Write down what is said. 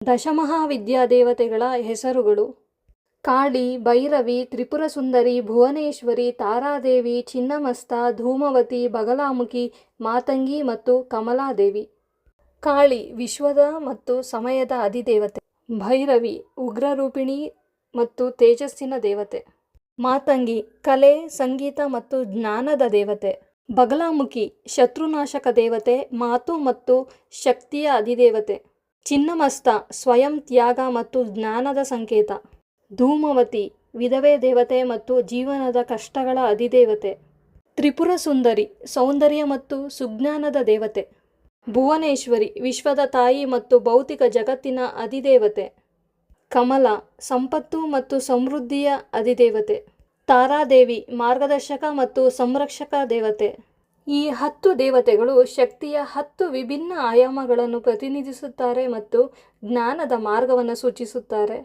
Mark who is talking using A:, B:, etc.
A: ದಶಮಹಾವಿದ್ಯಾದೇವತೆಗಳ ಹೆಸರುಗಳು: ಕಾಳಿ, ಭೈರವಿ, ತ್ರಿಪುರ ಸುಂದರಿ, ಭುವನೇಶ್ವರಿ, ತಾರಾದೇವಿ, ಚಿನ್ನಮಸ್ತ, ಧೂಮವತಿ, ಬಗಲಾಮುಖಿ, ಮಾತಂಗಿ ಮತ್ತು ಕಮಲಾದೇವಿ. ಕಾಳಿ ವಿಶ್ವದ ಮತ್ತು ಸಮಯದ ಅಧಿದೇವತೆ. ಭೈರವಿ ಉಗ್ರರೂಪಿಣಿ ಮತ್ತು ತೇಜಸ್ಸಿನ ದೇವತೆ. ಮಾತಂಗಿ ಕಲೆ, ಸಂಗೀತ ಮತ್ತು ಜ್ಞಾನದ ದೇವತೆ. ಬಗಲಾಮುಖಿ ಶತ್ರುನಾಶಕ ದೇವತೆ, ಮಾತು ಮತ್ತು ಶಕ್ತಿಯ ಅಧಿದೇವತೆ. ಚಿನ್ನಮಸ್ತ ಸ್ವಯಂ ತ್ಯಾಗ ಮತ್ತು ಜ್ಞಾನದ ಸಂಕೇತ. ಧೂಮವತಿ ವಿಧವೆ ದೇವತೆ ಮತ್ತು ಜೀವನದ ಕಷ್ಟಗಳ ಅಧಿದೇವತೆ. ತ್ರಿಪುರ ಸುಂದರಿ ಸೌಂದರ್ಯ ಮತ್ತು ಸುಜ್ಞಾನದ ದೇವತೆ. ಭುವನೇಶ್ವರಿ ವಿಶ್ವದ ತಾಯಿ ಮತ್ತು ಭೌತಿಕ ಜಗತ್ತಿನ ಅಧಿದೇವತೆ. ಕಮಲ ಸಂಪತ್ತು ಮತ್ತು ಸಮೃದ್ಧಿಯ ಅಧಿದೇವತೆ. ತಾರಾದೇವಿ ಮಾರ್ಗದರ್ಶಕ ಮತ್ತು ಸಂರಕ್ಷಕ ದೇವತೆ. ಈ 10 ದೇವತೆಗಳು ಶಕ್ತಿಯ 10 ವಿಭಿನ್ನ ಆಯಾಮಗಳನ್ನು ಪ್ರತಿನಿಧಿಸುತ್ತಾರೆ ಮತ್ತು ಜ್ಞಾನದ ಮಾರ್ಗವನ್ನು ಸೂಚಿಸುತ್ತಾರೆ.